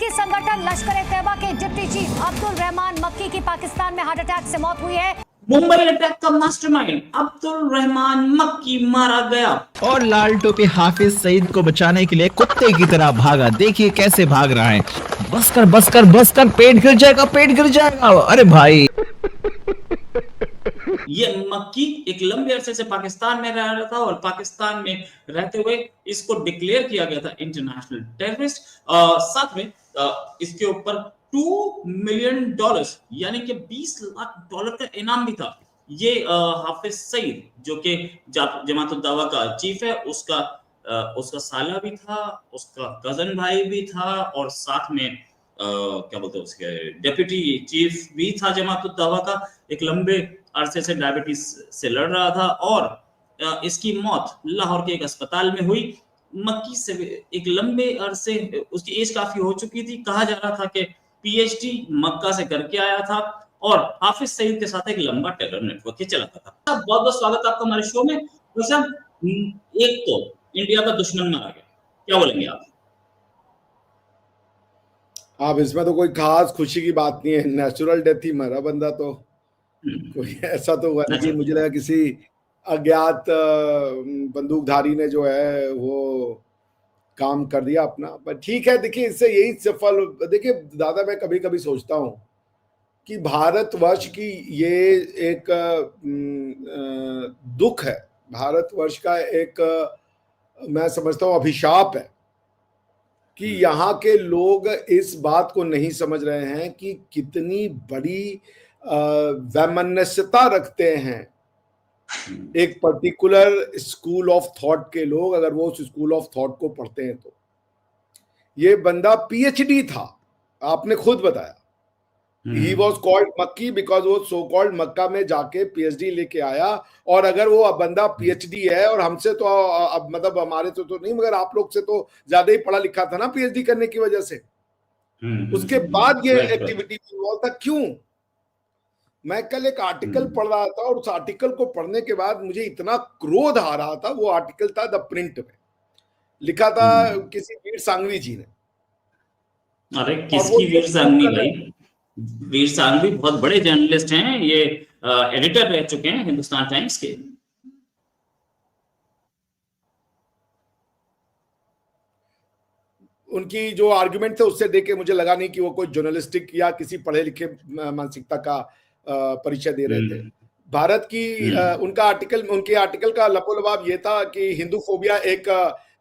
आतंकी संगठन लश्कर-ए-तैयबा के डिप्टी चीफ अब्दुल रहमान मक्की की पाकिस्तान में हार्ट अटैक से मौत हुई है। मुंबई अटैक का मास्टरमाइंड अब्दुल रहमान मक्की मारा गया और लाल टोपी हाफिज सईद को बचाने के लिए कुत्ते की तरह भागा। देखिए कैसे भाग रहा है। बस कर पेट गिर जाएगा। अरे भाई, ये मक्की एक लंबे अरसे से पाकिस्तान में रह रहा था और पाकिस्तान में रहते हुए इसको डिक्लेयर किया गया था इंटरनेशनल टेररिस्ट। साथ में इसके ऊपर $2 मिलियन यानी कि $20 लाख का इनाम भी था। ये हाफिज सईद जो कि जमात उद दावा का चीफ है, उसका साला भी था, उसका कजन भाई भी था और साथ में क्या बोलते हैं उसके डेप्यूटी चीफ भी था जमात उद दावा का। एक लंबे अरसे से डायबिटीज से लड़ रहा था और इसकी मौत लाहौर के एक अस्पताल में हुई। मक्की से एक लंबे अरसे उसकी एज काफी हो चुकी थी। कहा जा रहा था कि पीएचडी मक्का से करके आया था और हाफिज सईद के साथ एक लंबा टेरर नेटवर्क ही चलाता था। बहुत बहुत स्वागत आपका हमारे शो में। एक तो इंडिया का दुश्मन मारा गया, क्या बोलेंगे आप? अब इसमें तो कोई खास खुशी की बात नहीं है, नेचुरल डेथ ही मरा बंदा। तो कोई ऐसा तो हुआ नहीं। मुझे लगा किसी अज्ञात बंदूकधारी ने जो है वो काम कर दिया अपना, पर ठीक है। देखिए, इससे यही सफल, देखिए दादा, मैं कभी कभी सोचता हूँ कि भारतवर्ष की ये एक दुख है, भारतवर्ष का एक, मैं समझता हूँ अभिशाप है कि यहाँ के लोग इस बात को नहीं समझ रहे हैं कि कितनी बड़ी वैमनस्यता रखते हैं एक पर्टिकुलर स्कूल ऑफ थॉट के लोग, अगर वो उस स्कूल ऑफ थॉट को पढ़ते हैं तो। ये बंदा पीएचडी था, आपने खुद बताया। ही वॉज कॉल्ड मक्की बिकॉज वो सो कॉल्ड मक्का में जाके पीएचडी लेके आया। और अगर वो बंदा पीएचडी है, और हमसे तो अब मतलब हमारे तो नहीं, मगर आप लोग से तो ज्यादा ही पढ़ा लिखा था ना पीएचडी करने की वजह से। उसके बाद ये एक्टिविटी था। क्यों? मैं कल एक आर्टिकल पढ़ रहा था और उस आर्टिकल को पढ़ने के बाद मुझे इतना क्रोध आ रहा था। वो आर्टिकल था द प्रिंट में, लिखा था किसी वीर सांघवी जी ने। अरे किसकी वीर सांघवी भाई? वीर सांघवी बहुत बड़े जर्नलिस्ट हैं, ये एडिटर रह चुके हैं हिंदुस्तान टाइम्स के। उनकी जो आर्गुमेंट थे उससे देख के मुझे लगा नहीं कि वो कोई जर्नलिस्टिक या किसी पढ़े लिखे मानसिकता का परिचय दे रहे थे। भारत की उनके आर्टिकल का लपोलबाब ये था कि हिंदू फोबिया एक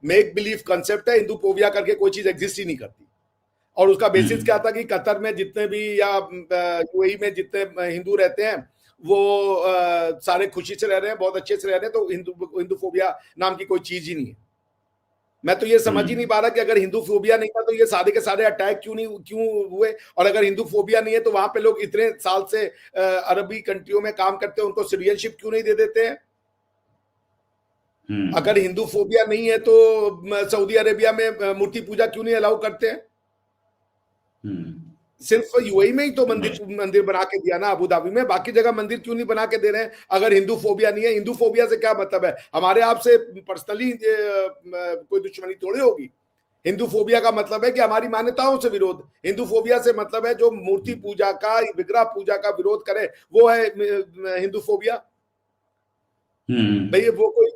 मेक बिलीव कंसेप्ट है। हिंदू फोबिया करके कोई चीज एग्जिस्ट ही नहीं करती। और उसका बेसिस क्या था कि कतर में जितने भी या यूएई में जितने हिंदू रहते हैं वो सारे खुशी से रह रहे हैं, बहुत अच्छे से रह रहे हैं, तो हिंदू फोबिया नाम की कोई चीज ही नहीं है। मैं तो ये समझ ही नहीं पा रहा कि अगर हिंदू फोबिया नहीं था तो ये सारे के सारे अटैक क्यों हुए। और अगर हिंदू फोबिया नहीं है तो वहां पे लोग इतने साल से अरबी कंट्रियों में काम करते हैं, उनको सिटीजनशिप क्यों नहीं दे देते हैं? अगर हिंदू फोबिया नहीं है तो सऊदी अरेबिया में मूर्ति पूजा क्यों नहीं अलाउ करते हैं? सिर्फ यूएई में ही तो मंदिर बना के दिया ना, अबू धाबी में। बाकी जगह मंदिर क्यों नहीं बना के दे रहे हैं अगर हिंदू फोबिया नहीं है? हिंदू फोबिया से क्या मतलब है? हमारे आपसे पर्सनली कोई दुश्मनी थोड़ी होगी। हिंदू फोबिया का मतलब है कि हमारी मान्यताओं से विरोध। हिंदू फोबिया से मतलब है जो मूर्ति पूजा का, विग्रह पूजा का विरोध करे, वो है हिंदू फोबिया। भाई वो कोई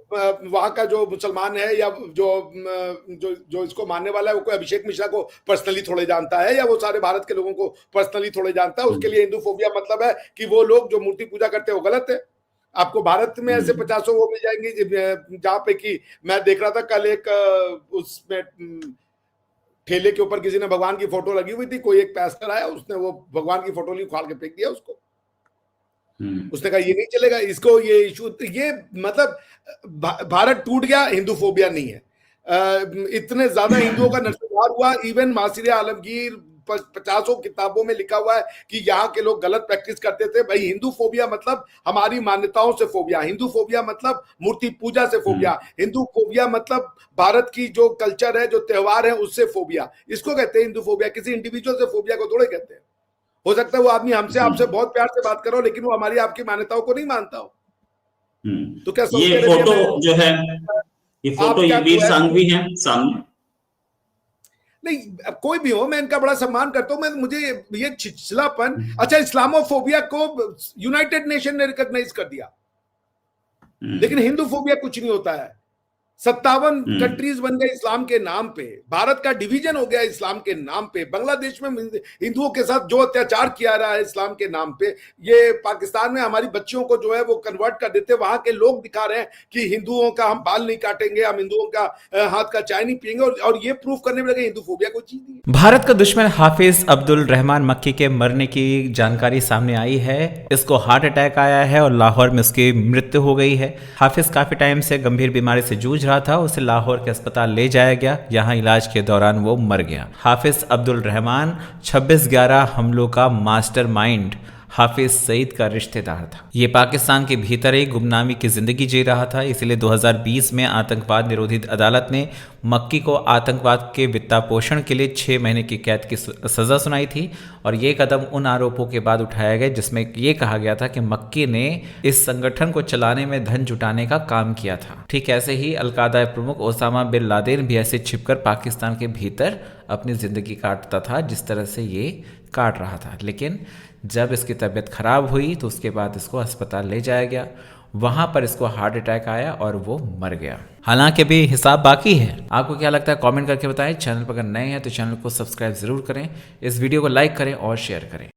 वहां का जो मुसलमान है या जो इसको मानने वाला है, वो कोई अभिषेक मिश्रा को पर्सनली थोड़े जानता है या वो सारे भारत के लोगों को पर्सनली थोड़े जानता है? उसके लिए हिंदू फोबिया मतलब है कि वो लोग जो मूर्ति पूजा करते हैं वो गलत है। आपको भारत में ऐसे 50 वो मिल जाएंगे जहां पे कि मैं देख रहा था कल एक उसमें ठेले के ऊपर किसी ने भगवान की फोटो लगी हुई थी। कोई एक पैस्टर आया, उसने वो भगवान की फोटो ली, उखाड़ के फेंक दिया उसको। उसने कहा ये नहीं चलेगा, इसको ये इशू, ये मतलब भारत टूट गया, हिंदू फोबिया नहीं है। इतने ज्यादा हिंदुओं का नरसंहार हुआ। इवन मासिर आलमगीर 50 किताबों में लिखा हुआ है कि यहाँ के लोग गलत प्रैक्टिस करते थे। भाई हिंदू फोबिया मतलब हमारी मान्यताओं से फोबिया, हिंदू फोबिया मतलब मूर्ति पूजा से फोबिया, हिंदू फोबिया मतलब भारत की जो कल्चर है, जो त्योहार है, उससे फोबिया। इसको कहते हैं हिंदू फोबिया। किसी इंडिविजुअल से फोबिया को थोड़े कहते हैं। हो सकता है वो आदमी हमसे आपसे बहुत प्यार से बात करो, लेकिन वो हमारी आपकी मान्यताओं को नहीं मानता हो। तो क्या ये फोटो जो है, ये फोटो ये वीर सांघवी है सामने? नहीं, अब कोई भी हो, मैं इनका बड़ा सम्मान करता हूं। मैं मुझे ये छिछलापन, अच्छा इस्लामोफोबिया को यूनाइटेड नेशन ने रिकॉग्नाइज कर दिया, लेकिन हिंदूफोबिया कुछ नहीं होता है। 57 कंट्रीज बन गए इस्लाम के नाम पे, भारत का डिवीजन हो गया इस्लाम के नाम पे, बांग्लादेश में हिंदुओं के साथ जो अत्याचार किया रहा है इस्लाम के नाम पे, ये पाकिस्तान में हमारी बच्चियों को जो है वो कन्वर्ट कर देते, वहां के लोग दिखा रहे हैं कि हिंदुओं का हम बाल नहीं काटेंगे, हम हिंदुओं का हाथ का चाय नहीं पियेंगे, और ये प्रूफ करने में लगे हिंदूफोबिया कोई चीज नहीं है। भारत का दुश्मन हाफिज अब्दुल रहमान मक्की के मरने की जानकारी सामने आई है। इसको हार्ट अटैक आया है और लाहौर में उसकी मृत्यु हो गई है। हाफिज काफी टाइम से गंभीर बीमारी से जूझ रहा था, उसे लाहौर के अस्पताल ले जाया गया, यहां इलाज के दौरान वो मर गया। हाफिज अब्दुल रहमान 26/11 हमलों का मास्टरमाइंड हाफिज सईद का रिश्तेदार था। ये पाकिस्तान के भीतर ही गुमनामी की जिंदगी जी रहा था, इसलिए 2020 में आतंकवाद निरोधी अदालत ने मक्की को आतंकवाद के वित्तपोषण के लिए 6 महीने की कैद की सजा सुनाई थी। और ये कदम उन आरोपों के बाद उठाया गया जिसमें ये कहा गया था कि मक्की ने इस संगठन को चलाने में धन जुटाने का काम किया था। ठीक ऐसे ही अलकायदा प्रमुख ओसामा बिन लादेन भी ऐसे छिपकर पाकिस्तान के भीतर अपनी जिंदगी काटता था जिस तरह से ये काट रहा था। लेकिन जब इसकी तबीयत खराब हुई तो उसके बाद इसको अस्पताल ले जाया गया, वहां पर इसको हार्ट अटैक आया और वो मर गया। हालांकि अभी हिसाब बाकी है। आपको क्या लगता है कमेंट करके बताएं। चैनल पर अगर नए हैं तो चैनल को सब्सक्राइब जरूर करें, इस वीडियो को लाइक करें और शेयर करें।